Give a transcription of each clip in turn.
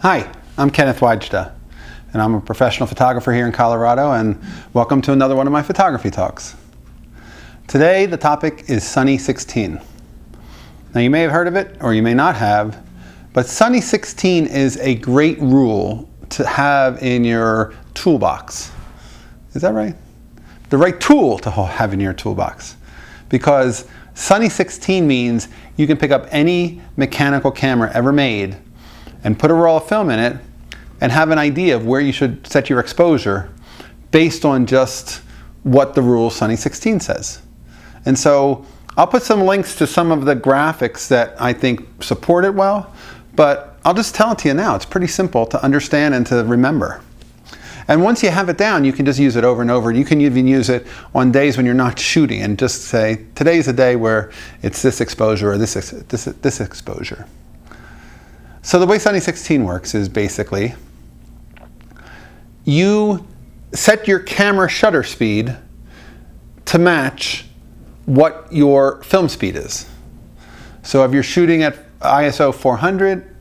Hi, I'm Kenneth Wajda, and I'm a professional photographer here in Colorado, and welcome to another one of my photography talks. Today the topic is Sunny 16. Now you may have heard of it, or you may not have, but Sunny 16 is a great rule to have in your toolbox. Is that right? The right tool to have in your toolbox. Because Sunny 16 means you can pick up any mechanical camera ever made and put a roll of film in it and have an idea of where you should set your exposure based on just what the rule Sunny 16 says. And so I'll put some links to some of the graphics that I think support it well, but I'll just tell it to you now. It's pretty simple to understand and to remember. And once you have it down, you can just use it over and over. You can even use it on days when you're not shooting and just say, today's a day where it's this exposure or this exposure. So the way Sunny 16 works is basically you set your camera shutter speed to match what your film speed is. So if you're shooting at ISO 400,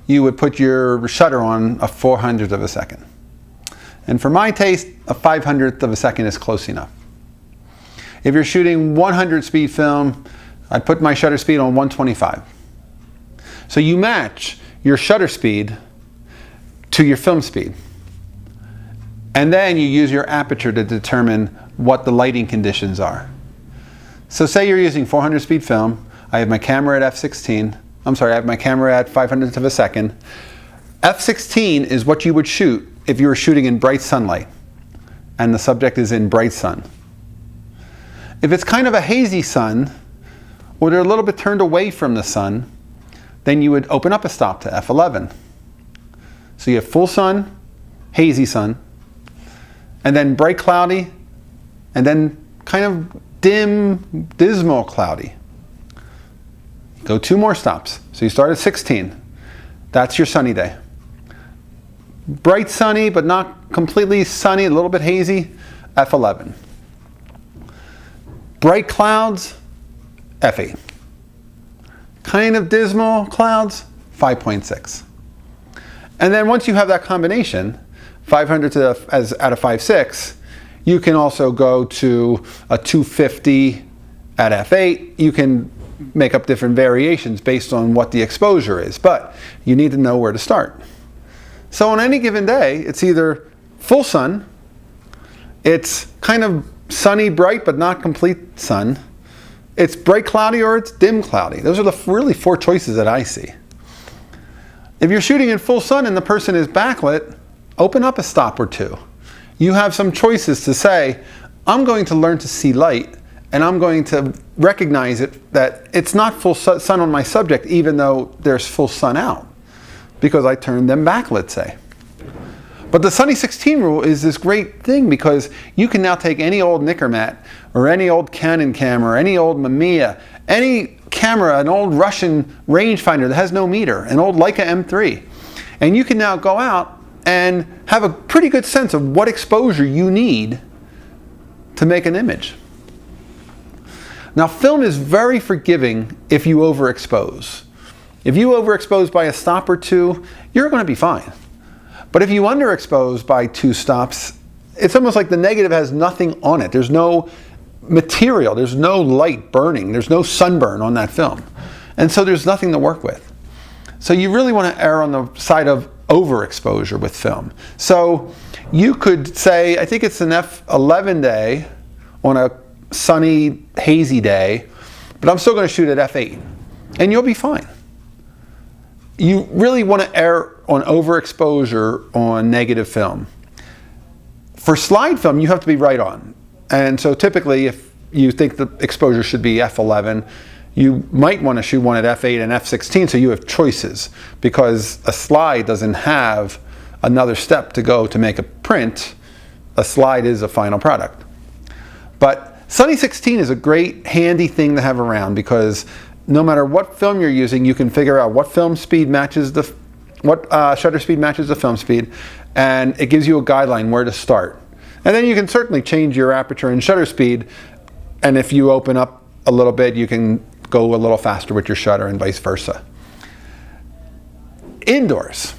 you would put your shutter on a 400th of a second. And for my taste, a 500th of a second is close enough. If you're shooting 100 speed film, I'd put my shutter speed on 125. So you match your shutter speed to your film speed. And then you use your aperture to determine what the lighting conditions are. So say you're using 400 speed film, I have my camera at f16, I have my camera at 500th of a second. f16 is what you would shoot if you were shooting in bright sunlight and the subject is in bright sun. If it's kind of a hazy sun, or they're a little bit turned away from the sun, then you would open up a stop to f11. So you have full sun, hazy sun, and then bright cloudy, and then kind of dim, dismal cloudy. Go 2 more stops. So you start at 16. That's your sunny day. Bright sunny, but not completely sunny, a little bit hazy, f11. Bright clouds, f8. Kind of dismal clouds, 5.6. And then once you have that combination, 500 at a 5.6, you can also go to a 250 at f8. You can make up different variations based on what the exposure is, but you need to know where to start. So on any given day, it's either full sun, it's kind of sunny, bright, but not complete sun, it's bright cloudy, or it's dim cloudy. Those are the really 4 choices that I see. If you're shooting in full sun and the person is backlit, open up a stop or 2. You have some choices to say, I'm going to learn to see light, and I'm going to recognize it that it's not full sun on my subject, even though there's full sun out, because I turned them back, let's say. But the Sunny 16 rule is this great thing because you can now take any old Nikkormat or any old Canon camera or any old Mamiya, any camera, an old Russian rangefinder that has no meter, an old Leica M3, and you can now go out and have a pretty good sense of what exposure you need to make an image. Now film is very forgiving if you overexpose. If you overexpose by a stop or 2, you're going to be fine. But if you underexpose by 2 stops, it's almost like the negative has nothing on it. There's no material, there's no light burning, there's no sunburn on that film. And so there's nothing to work with. So you really want to err on the side of overexposure with film. So you could say, I think it's an f11 day on a sunny, hazy day, but I'm still going to shoot at f8. And you'll be fine. You really want to err on overexposure on negative film. For slide film, you have to be right on. And so typically, if you think the exposure should be f11, you might want to shoot one at f8 and f16 so you have choices, because a slide doesn't have another step to go to make a print. A slide is a final product. But Sunny 16 is a great handy thing to have around, because no matter what film you're using, you can figure out what film speed matches what shutter speed matches the film speed, and it gives you a guideline where to start. And then you can certainly change your aperture and shutter speed, and if you open up a little bit, you can go a little faster with your shutter and vice versa. Indoors,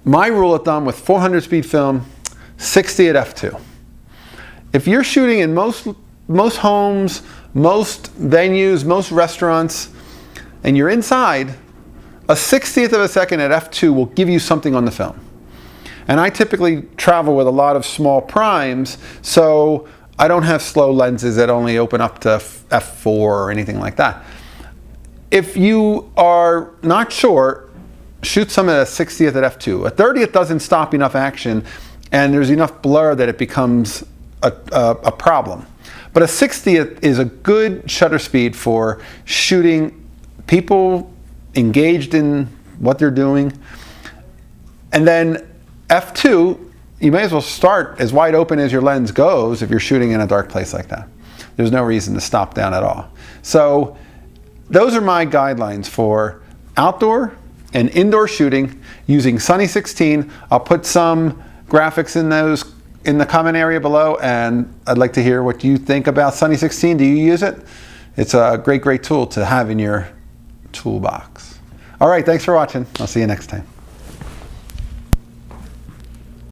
my rule of thumb with 400 speed film, 60 at f2. If you're shooting in most homes, most venues, most restaurants, and you're inside, a 60th of a second at f2 will give you something on the film. And I typically travel with a lot of small primes, so I don't have slow lenses that only open up to f4 or anything like that. If you are not sure, shoot some at a 60th at f2. A 30th doesn't stop enough action, and there's enough blur that it becomes a problem. But a 60th is a good shutter speed for shooting people engaged in what they're doing. And then f2, you may as well start as wide open as your lens goes if you're shooting in a dark place like that. There's no reason to stop down at all. So those are my guidelines for outdoor and indoor shooting using Sunny 16. I'll put some graphics in those in the comment area below, and I'd like to hear what you think about Sunny 16. Do you use it? It's a great tool to have in your toolbox. All right, thanks for watching. I'll see you next time.